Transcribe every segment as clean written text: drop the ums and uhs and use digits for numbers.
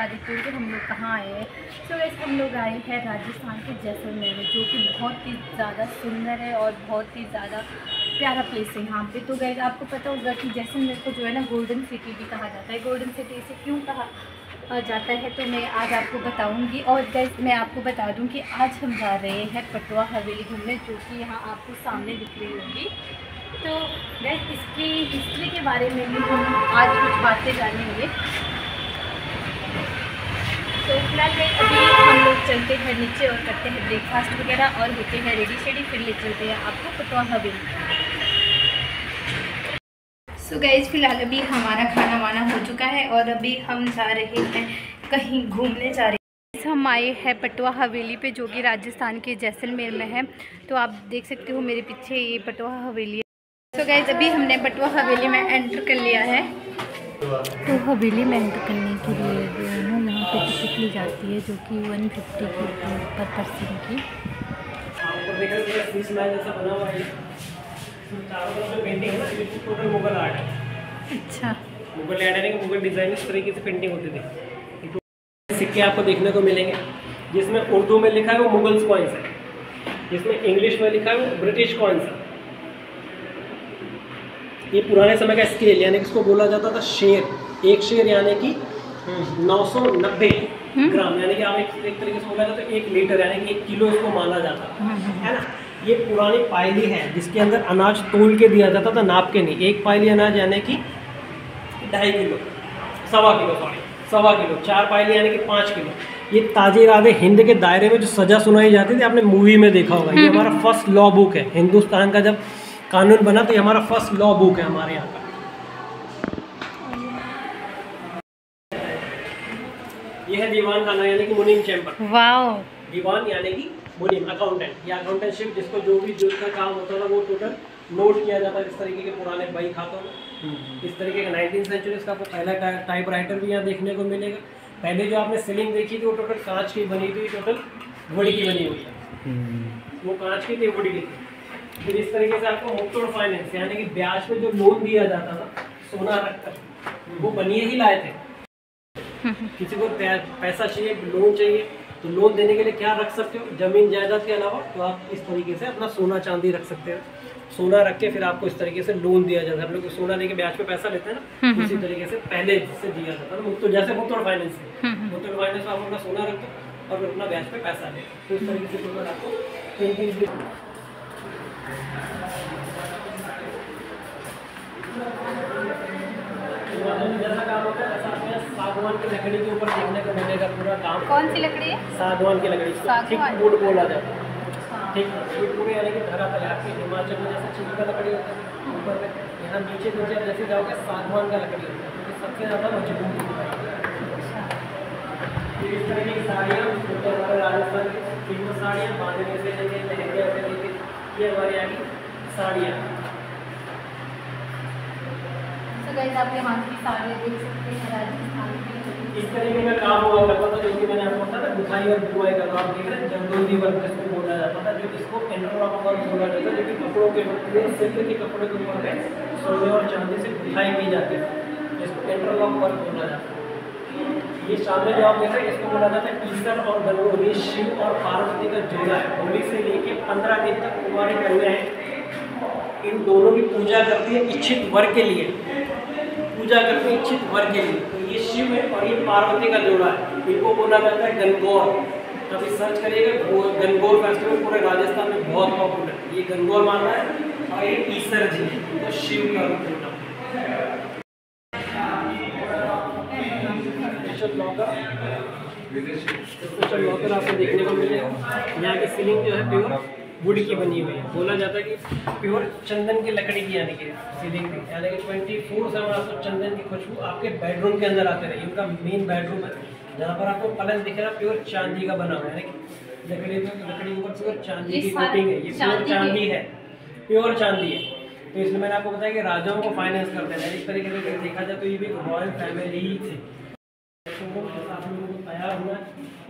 बता देती हूँ कि हम लोग कहाँ आए हैं। तो वैसे हम लोग आए हैं राजस्थान के जैसलमेर में, जो कि बहुत ही ज़्यादा सुंदर है और बहुत ही ज़्यादा प्यारा प्लेस है यहाँ पे। तो गैस आपको पता होगा कि जैसलमेर को जो है ना गोल्डन सिटी भी कहा जाता है। गोल्डन सिटी इसे क्यों कहा जाता है तो मैं आज आपको बताऊंगी। और गैस मैं आपको बता दूं कि आज हम जा रहे हैं पटवा हवेली घूमने, जो कि यहाँ आपको सामने दिख रही होगी। तो गैस इसकी हिस्ट्री के बारे में भी हम आज कुछ बातें जानेंगे। तो फिलहाल गैस अभी हम लोग चलते हैं नीचे और करते हैं ब्रेकफास्ट वगैरह और होते हैं रेडी शेडी, फिर ले चलते हैं आपको पटवा हवेली। सो गाइस फिलहाल अभी हमारा खाना वाना हो चुका है और अभी हम जा रहे हैं कहीं घूमने जा रहे हैं। हम आए हैं पटवा हवेली पे, जो कि राजस्थान के जैसलमेर में है। तो आप देख सकते हो मेरे पीछे ये पटवा हवेली है। सो गाइस अभी हमने पटवा हवेली में एंटर कर लिया है। तो हवेली में एंटर करने के लिए जो है ना यहाँ पे टिकट ली जाती है, जो कि 150 की पर पर्सन की। पेंटिंग है ना, टोटल मुगल आर्ट है। अच्छा, मुगल आर्ट है, मुगल डिज़ाइन इस तरीके से पेंटिंग होती थी। सिक्के आपको देखने को मिलेंगे, जिसमें उर्दू में लिखा है वो मुगल्स कॉइन्स है, जिसमें इंग्लिश में लिखा है वो ब्रिटिश कॉइन्स है। ये पुराने समय का स्केल, यानी कि इसको बोला जाता था शेर। एक शेर यानी कि 990 ग्राम, यानी कि आप एक तरीके से बोला जाता है 1 लीटर, यानी कि 1 किलो इसको माना जाता है ना। ये पुरानी पायली है जिसके अंदर अनाज तोल के दिया जाता था, नाप के नहीं। एक पायली अनाज यानी कि 2.5 किलो, सवा किलो 4 पायली यानी कि 5 किलो। ये ताजे-ए हिंद के दायरे में जो सजा सुनाई जाती थी, आपने मूवी में देखा होगा। ये हमारा फर्स्ट लॉ बुक है, हिंदुस्तान का जब कानून बना तो ये हमारा फर्स्ट लॉ बुक है हमारे यहाँ का। ये है दीवान खाना यानी कि मुनीम चैम्बर। वाओ। दीवान यानी कि मुनीम अकाउंटेंट या अकाउंटेंटशिप, जिसको जो भी जो का काम होता था वो टोटल नोट किया जाता है। इस तरीके के पुराने बही खातों में इस तरीके का 19th सेंचुरी का आपको पहला टाइप राइटर भी यहाँ देखने को मिलेगा। पहले जो आपने सीलिंग देखी थी वो टोटल कांच की बनी थी, टोटल वुड की बनी हुई है। वो कांच की थी, वुड की थी। फिर इस तरीके से आपको मुथूट फाइनेंस यानी कि ब्याज पे जो लोन दिया जाता था सोना रखकर, वो बनिए ही लाए थे। किसी को पैसा चाहिए, लोन चाहिए, तो लोन देने के लिए क्या रख सकते हो, जमीन जायदाद के अलावा तो आप इस तरीके से अपना सोना चांदी रख सकते हो। सोना रख के फिर आपको इस तरीके से लोन दिया जाता है। हम लोग सोना लेके ब्याज पे पैसा लेते हैं ना, उसी तरीके से पहले से दिया जाता है। तो जैसे मुथूट फाइनेंस है, मुथूट फाइनेंस में आप अपना सोना रखते और अपना ब्याज पे पैसा ले, तो इस तरीके से आपको जैसा काम होता है ऐसा सागवान की लकड़ी के ऊपर देखने को मिलेगा पूरा काम। कौन सी लकड़ी है? सागवान की लकड़ी, ठीक वुड बोला जाता है। ठीक वुड पूरे यानी कि धरातल आपके हिमाचल में जैसे चीनी का लकड़ी होता है ऊपर में, यहाँ नीचे जैसे जाओगे सागवान का लकड़ी होता है, क्योंकि सबसे ज़्यादा मजबूत होता है। फिर इस तरह की साड़ियाँ हमारे राजस्थान की फेमस साड़ियाँ, बांधने से लेके लहंगे से लेके, ये हमारे यहाँ की साड़ियाँ। गाइस आप यहाँ की साड़ियाँ देख सकते हैं राजस्थान की। इस तरीके का काम हुआ करता था, जो कि मैंने आपको बताया ना बुनाई और बुवाई का काम देख रहे हैं, जरदोजी वर्क जिसको बोला जाता था, जो इसको इंटरलॉक वर्क बोला जाता है, जो कि कपड़ों के ऊपर, सिल्क के कपड़ों के ऊपर में सोने और चांदी से बुनाई की जाती है, जिसको इंटरलॉक वर्क बोला जाता है। ये सामने जो आप देख रहे हैं इसको बोला जाता है ईसर और गंगोर। ये शिव और पार्वती का जोड़ा है। होली से लेके 15 दिन तक कुमारी कन्याएं इन दोनों की पूजा करती है इच्छित वर के लिए, पूजा करते हैं इच्छित वर के लिए। तो ये शिव है और ये पार्वती का जोड़ा है, इनको बोला जाता है गणगौर। कभी सर्च करिएगा, गणगौर फेस्टिवल पूरे राजस्थान में बहुत पॉपुलर है। ये गणगौर माना है और ये ईसर जी है, तो शिव का रूप होता है। स्पेशल लॉकर आपको देखने को मिलेगा। यहाँ की सीलिंग जो है प्योर वुड की बनी हुई है। बोला जाता है कि प्योर चंदन की लकड़ी की यानी कि सीलिंग की, यानी कि 24/7 आपको चंदन की खुशबू आपके बेडरूम के अंदर आते रहे। इनका मेन बेडरूम है जहाँ पर आपको पलंग दिख रहा है, प्योर चांदी का बना हुआ है, यानी कि लकड़ी के ऊपर प्योर चांदी की कोटिंग है। ये प्योर चांदी है, प्योर चांदी है। तो इसलिए मैंने आपको बताया कि राजाओं को फाइनेंस करते हैं। इस तरीके से देखा जाए तो ये भी रॉयल फैमिली ही थी। तैयार हुआ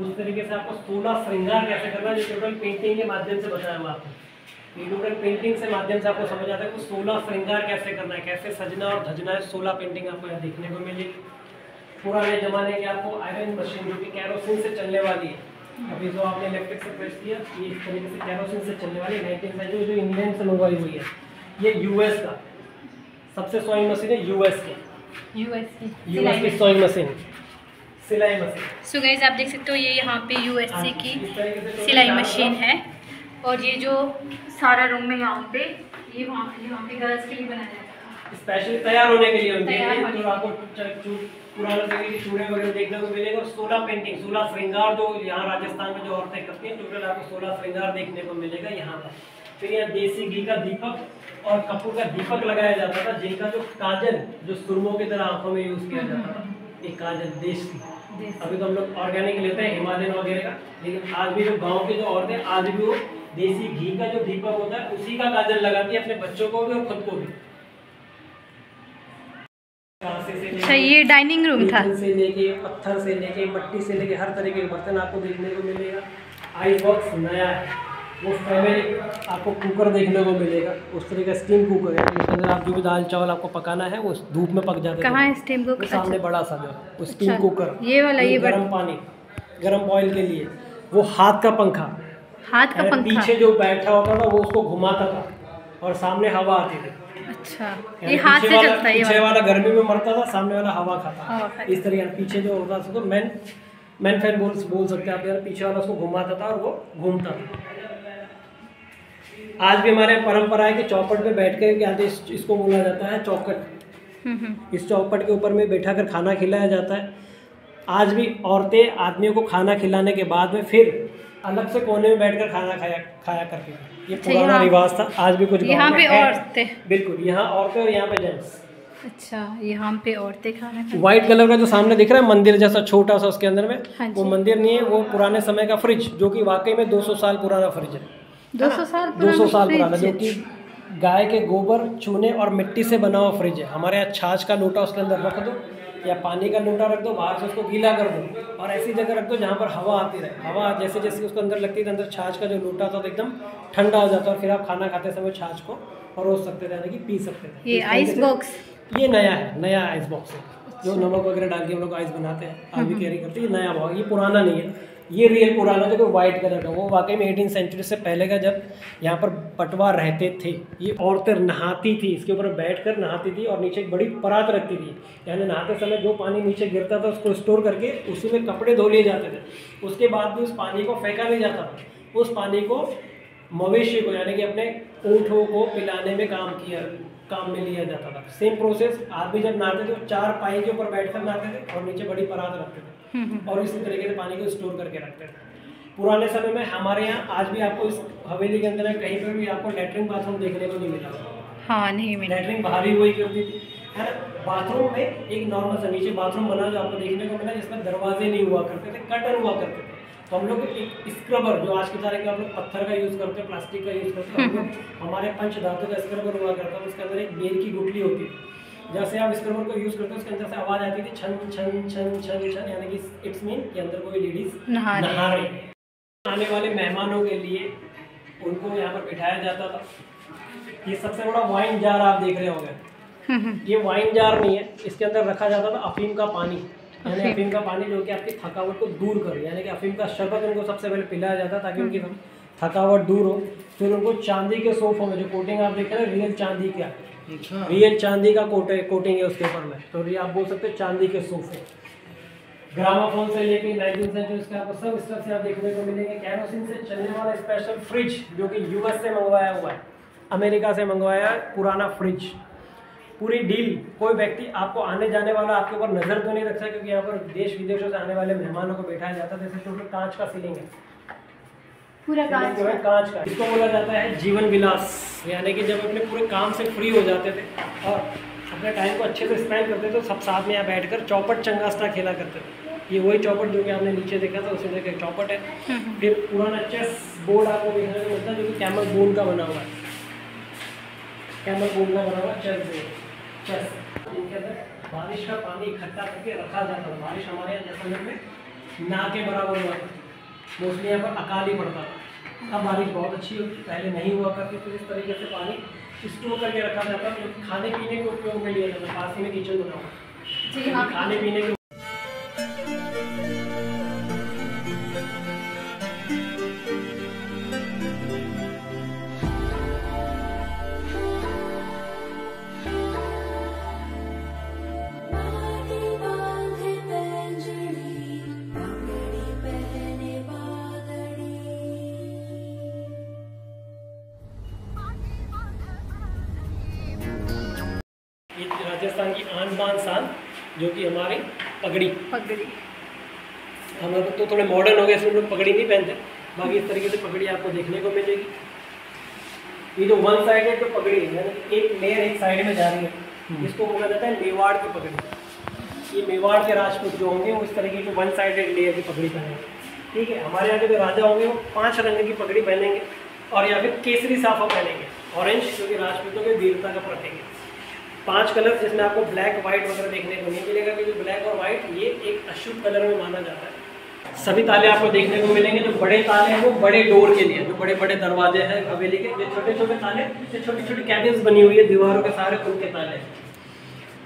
उस तरीके से आपको 16 श्रृंगार कैसे करना है, जो टोटल पेंटिंग के माध्यम से बताया हुआ आपको। ये टोटल पेंटिंग से माध्यम से आपको समझ आता है कि 16 श्रृंगार कैसे करना है, कैसे सजना और धजना है। 16 पेंटिंग आपको यहाँ देखने को मिलेगी। पुराने ज़माने की आपको आयरन मशीन जो कि कैरोसिन से चलने वाली है। अभी जो आपने इलेक्ट्रिक से प्रेस किया, ये इस तरीके से कैरोसिन से चलने वाली 19 सेंचुरी जो इंग्लैंड से मंगवाई हुई है। ये यूएस का सबसे सोइंग मशीन है, यूएस की सोइंग मशीन, सिलाई मशीन। सो गाइस आप देख सकते हो ये यहाँ पे यूएसए की सिलाई मशीन है। और ये जो सारा रूम में यहाँ पे ये वहाँ पे गर्ल्स के लिए बनाया जाता है, स्पेशली तैयार होने के लिए उनके लिए। तो आपको पुराने तरीके के चूड़े वगैरह देखने को मिलेगा। और 16 पेंटिंग, 16 श्रृंगार जो यहाँ राजस्थान में जो औरतें करती हैं, टोटल आपको 16 श्रृंगार देखने को मिलेगा यहाँ पर। फिर यहाँ देसी घी का दीपक और कपूर का दीपक लगाया जाता था, जिनका जो काजल जो सुरमों की तरह आंखों में यूज किया जाता था, एक काजल देसी। अभी तो हम लोग ऑर्गेनिक लेते हैं हिमालयन वगैरह का, लेकिन आज भी जो गाँव की जो औरतें आज भी वो देसी घी का जो दीपक होता है उसी का काजल लगाती है, अपने बच्चों को भी और खुद को भी। अच्छा, ये डाइनिंग रूम था। से लेके पत्थर से लेके मट्टी से लेके हर तरीके के बर्तन आपको देखने को मिलेगा। आइस बॉक्स नया है, वो फैमिली आपको कुकर देखने को मिलेगा, उस तरीके का स्टीम कुकर है, जिसके अंदर आप जो भी दाल चावल आपको पकाना है वो धूप में पक जाते हैं। कहाँ है स्टीम कुकर? सामने बड़ा सा जो स्टीम कुकर, ये वाला, ये गर्म पानी, गर्म बॉयल के लिए। वो हाथ का पंखा, पीछे जो बैठा होता था वो उसको घुमाता था और सामने हवा आती थी। अच्छा, ये हाथ से चलता है। पीछे वाला गर्मी में मरता था, सामने वाला हवा खाता। इस तरीके पीछे जो होता था तो मैन फैन बोल सकते हैं आप यार। पीछे वाला उसको घुमाता था और वो घूमता था। आज भी हमारे परंपरा है कि चौपट पे बैठ कर इसको बोला जाता है चौकट। इस चौपट के ऊपर में बैठा कर खाना खिलाया जाता है। आज भी औरतें आदमियों को खाना खिलाने के बाद में फिर अलग से कोने में बैठकर खाना खाया करती थी। ये पुराना रिवाज था। आज भी कुछ यहाँ पे औरतें, बिल्कुल यहाँ औरतें और यहाँ पे जेंट्स। अच्छा, यहाँ पे औरतें खाना खाती। व्हाइट कलर का जो सामने दिख रहा है मंदिर जैसा छोटा सा, उसके अंदर में हाँ वो मंदिर नहीं है, वो पुराने समय का फ्रिज, जो कि वाकई में 200 साल पुराना फ्रिज है। 200 साल पुराना, जो कि गाय के गोबर, चूने और मिट्टी से बना हुआ फ्रिज है। हमारे यहाँ छाछ का लोटा उसके अंदर रख दो या पानी का लोटा रख दो, बाहर से उसको गीला कर दो और ऐसी जगह रख दो जहाँ पर हवा आती रहे। हवा जैसे जैसे उसके अंदर लगती है, अंदर छाछ का जो लोटा था तो एकदम ठंडा हो जाता है और फिर आप खाना खाते समय छाछ को परोस सकते थे, यानी कि पी सकते थे। ये आइस बॉक्स, ये नया है, नया आइस बॉक्स है, जो नमक वगैरह डाल के हम लोग आइस बनाते हैं, आज भी कैरी करते हैं। ये नया बॉक्स, ये पुराना नहीं है, ये रियल पुराना जो वाइट कलर का, वो वाकई में 18 सेंचुरी से पहले का, जब यहाँ पर पटवार रहते थे। ये औरतें नहाती थी, इसके ऊपर बैठकर नहाती थी और नीचे एक बड़ी परात रखती थी, यानी नहाते समय जो पानी नीचे गिरता था उसको स्टोर करके उसी में कपड़े धो लिए जाते थे। उसके बाद भी उस पानी को फेंका नहीं जाता था, उस पानी को मवेशी को यानी कि अपने ऊँटों को पिलाने में काम में लिया जाता था। सेम प्रोसेस आदमी जब नहाते थे, 4 पाई के ऊपर बैठकर नहाते थे और नीचे बड़ी परात रखते थे और इसी तरीके से पानी को स्टोर करके रखते थे। पुराने समय में हमारे यहाँ आज भी आपको इस हवेली के अंदर कहीं पर भी आपको लेटरिन बाथरूम देखने को नहीं मिला। हाँ, नहीं मिला। लेटरिन बाहर ही वही करती थी, है ना। बाथरूम में एक नॉर्मल सा नीचे बाथरूम बना जो आपको देखने को मिला, जिसमें दरवाजे नहीं हुआ करते थे, कर्टन हुआ करते थे। तो हम लोग एक स्क्रबर, जो आज की तारीख में आप लोग पत्थर का यूज़ करते हैं, प्लास्टिक का यूज़ करते हैं, हम लोग हमारे पंच धातु का स्क्रबर हुआ करता था। उसके अंदर एक बेर की गुठली होती थी, जैसे आप स्क्रबर को यूज़ करते हो उसके अंदर से आवाज़ आती थी छन छन छन छन छन, यानी कि इट्स मीन के अंदर कोई लेडीज नहा रही। आने वाले मेहमानों के लिए उनको यहाँ पर बिठाया जाता था। ये सबसे बड़ा वाइन जार आप देख रहे होंगे, ये वाइन जार नहीं है, इसके अंदर रखा जाता था अफीम का पानी, यानी अफीम का पानी जो कि आपकी थकावट को दूर करे, यानी कि अफीम का शरबत उनको सबसे पहले पिलाया जाता ताकि उनकी थकावट दूर हो। फिर उनको चांदी के सोफों में, जो कोटिंग आप देख रहे हैं रियल चांदी का, रियल चांदी का कोटिंग है उसके ऊपर में, तो ये आप बोल सकते हैं चांदी के सोफे। ग्रामाफोन से लेके 19 सेंचुरी के आपको सब स्टफ से आप देखने को मिलेंगे। कैरोसिन से चलने वाला स्पेशल फ्रिज, जो कि यूएस से मंगवाया हुआ है, अमेरिका से मंगवाया है पुराना फ्रिज। पूरी डील, कोई व्यक्ति आपको आने जाने वाला आपके ऊपर नज़र तो नहीं रखता, क्योंकि यहाँ पर देश विदेशों से आने वाले मेहमानों को बैठाया जाता है। जैसे टोटल कांच का सीलिंग है, पूरा कांच जो है कांच का। इसको बोला जाता है जीवन विलास, यानी कि जब अपने पूरे काम से फ्री हो जाते थे और अपने टाइम को अच्छे से स्पेंड करते थे, तो सब साथ में यहाँ बैठकर चौपट चंगास्ता खेला करते थे। ये वही चौपट जो कि आपने नीचे देखा था, उसी में चौपट है। फिर पुराना चेस बोर्ड आपको देखने को मिलता है, जो कि कैमल बोन का बना हुआ है, कैमल बोन का बना हुआ चेस बोर्ड। चेस इनके अंदर बारिश का पानी इकट्ठा करके रखा जाता है। बारिश हमारे यहाँ जैसलमेर में ना के बराबर हुआ था, मोस्टली यहाँ पर अकाल ही पड़ता था। अब बारिश बहुत अच्छी होती, पहले नहीं हुआ करती, तो इस तरीके से पानी स्टोर करके रखा जाता है, जो खाने पीने के उपयोग में लिया जाता है। पास ही में किचन बना हुआ, खाने पीने के राजस्थान की आन बान शान, जो कि हमारी पगड़ी। हम लोग तो थोड़े मॉडर्न हो गए, इसमें लोग पगड़ी नहीं पहनते, बाकी इस तरीके से पगड़ी आपको देखने को मिलेगी। ये जो वन साइडेड जो पगड़ी है, यानी एक लेयर एक साइड में जा रही है, इसको बोला जाता है मेवाड़ की पगड़ी। ये मेवाड़ के राजपूत जो होंगे वो इस तरीके की वन साइडेड लेयर की पगड़ी पहनेंगे, ठीक है। हमारे यहाँ के जो राजा होंगे वो 5 रंग की पगड़ी पहनेंगे, और या फिर केसरी साफा पहनेंगे, ऑरेंज, जो कि राजपूतों के वीरता का प्रतीक है। 5 कलर, जिसमें आपको ब्लैक व्हाइट वगैरह देखने को नहीं मिलेगा, क्योंकि ब्लैक और व्हाइट ये एक अशुभ कलर में माना जाता है। सभी ताले आपको देखने को मिलेंगे। जो बड़े ताले हैं वो बड़े डोर के लिए, जो बड़े बड़े दरवाजे हैं हवेली के, जो छोटे छोटे ताले, जो छोटी छोटी कैबिन्स बनी हुई है दीवारों के सारे, उनके ताले।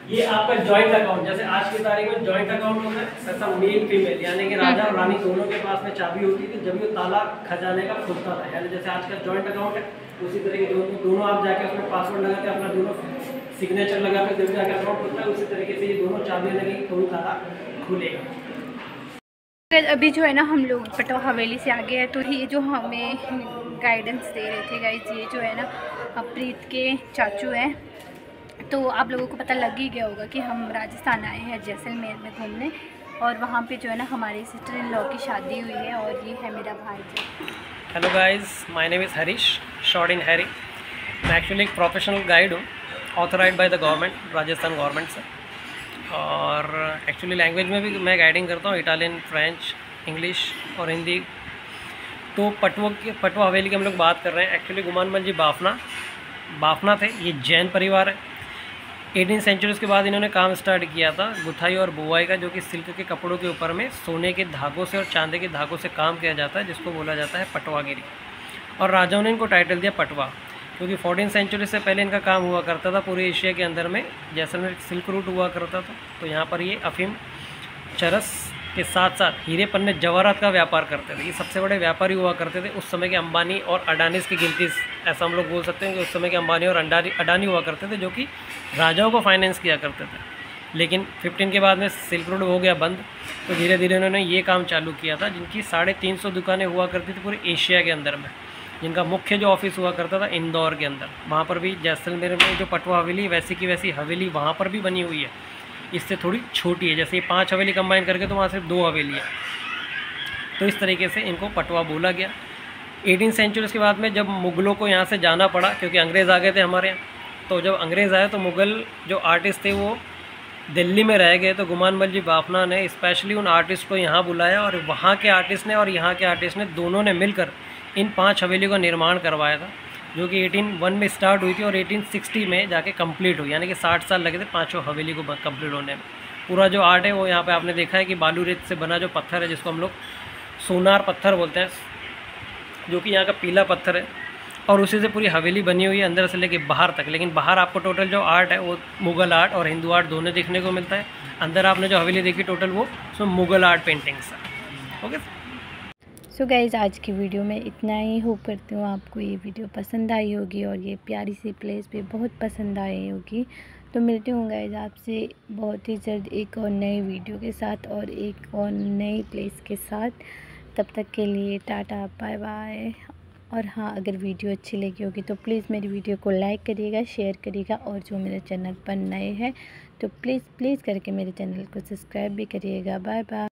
ये आपका जॉइंट अकाउंट, जैसे आज की तारीख में जॉइंट अकाउंट होता है, ऐसा मेल फीमेल यानी कि राजा और रानी दोनों के पास में चाबी होती थी, जब ये ताला खजाने का खुलता था। यानी जैसे आज का जॉइंट अकाउंट है, उसी तरीके दोनों आप जाके उसमें पासवर्ड लगा के अपना दोनों सिग्नेचर लगा के जब जाके अकाउंट खुलता है, उसी तरीके से ये दोनों चाबियाँ लगेगी तो ताला खुलेगा। अभी जो है ना हम लोग पटवा हवेली से आ गए हैं, तो ये जो हमें गाइडेंस दे रहे थे गाइस, ये जो है ना प्रीत के चाचू हैं। तो आप लोगों को पता लग ही गया होगा कि हम राजस्थान आए हैं जैसलमेर में घूमने, और वहाँ पे जो है ना हमारी सिस्टर इन लॉ की शादी हुई है, और ये है मेरा भाई जी। Hello guys, my name is Harish, short in Harry. मैं एक्चुअली एक प्रोफेशनल गाइड हूँ, authorized by the government, Rajasthan government से। और एक्चुअली लैंग्वेज में भी मैं गाइडिंग करता हूँ, इटालियन, फ्रेंच, इंग्लिश और हिंदी। तो पटवा हवेली की हम लोग बात कर रहे हैं। एक्चुअली गुमानमल जी बाफना थे, ये जैन परिवार है। 18 सेंचुरीज़ के बाद इन्होंने काम स्टार्ट किया था गुथाई और बुवाई का, जो कि सिल्क के कपड़ों के ऊपर में सोने के धागों से और चांदी के धागों से काम किया जाता है, जिसको बोला जाता है पटवागिरी। और राजाओं ने इनको टाइटल दिया पटवा, क्योंकि 14 सेंचुरी से पहले इनका काम हुआ करता था पूरे एशिया के अंदर में। जैसलमेर सिल्क रूट हुआ करता था, तो यहाँ पर ये अफीम, चरस के साथ साथ हीरे पन्ने जवाहरात का व्यापार करते थे। ये सबसे बड़े व्यापारी हुआ करते थे उस समय के। अंबानी और अडानीस की गिनती, ऐसा हम लोग बोल सकते हैं कि उस समय के अंबानी और अडानी हुआ करते थे, जो कि राजाओं को फाइनेंस किया करते थे। लेकिन 15 के बाद में सिल्क रोड हो गया बंद, तो धीरे धीरे उन्होंने ये काम चालू किया था, जिनकी 350 दुकानें हुआ करती थी पूरे एशिया के अंदर में, जिनका मुख्य जो ऑफिस हुआ करता था इंदौर के अंदर। वहाँ पर भी जैसलमेर में जो पटवा हवेली, वैसी की वैसी हवेली वहाँ पर भी बनी हुई है, इससे थोड़ी छोटी है। जैसे ये 5 हवेली कंबाइन करके तो वहाँ सिर्फ 2 हवेली है। तो इस तरीके से इनको पटवा बोला गया। 18 सेंचुरी के बाद में जब मुग़लों को यहाँ से जाना पड़ा, क्योंकि अंग्रेज़ आ गए थे हमारे यहाँ, तो जब अंग्रेज़ आए तो मुग़ल जो आर्टिस्ट थे वो दिल्ली में रह गए। तो गुमानमल जी बाफना ने स्पेशली उन आर्टिस्ट को यहाँ बुलाया, और वहाँ के आर्टिस्ट ने और यहाँ के आर्टिस्ट ने दोनों ने मिलकर इन 5 हवेली का निर्माण करवाया था, जो कि 1801 में स्टार्ट हुई थी और 1860 में जाके कंप्लीट हुई। यानी कि 60 साल लगे थे 5 हवेली को कंप्लीट होने में। पूरा जो आर्ट है वो यहाँ पे आपने देखा है कि बालू रेत से बना जो पत्थर है, जिसको हम लोग सोनार पत्थर बोलते हैं, जो कि यहाँ का पीला पत्थर है, और उसी से पूरी हवेली बनी हुई है अंदर से लेके बाहर तक। लेकिन बाहर आपको टोटल जो आर्ट है वो मुग़ल आर्ट और हिंदू आर्ट दोनों देखने को मिलता है। अंदर आपने जो हवेली देखी टोटल वो उसमें मुग़ल आर्ट पेंटिंग्स है। ओके, सो गाइज़, आज की वीडियो में इतना ही। होप करती हूँ आपको ये वीडियो पसंद आई होगी, और ये प्यारी सी प्लेस भी बहुत पसंद आई होगी। तो मिलती हूँ गाइज़ आपसे बहुत ही जल्द एक और नई वीडियो के साथ और एक और नई प्लेस के साथ। तब तक के लिए टाटा, बाय बाय। और हाँ, अगर वीडियो अच्छी लगी होगी तो प्लीज़ मेरी वीडियो को लाइक करिएगा, शेयर करिएगा, और जो मेरे चैनल पर नए हैं तो प्लीज़ करके मेरे चैनल को सब्सक्राइब भी करिएगा। Bye bye.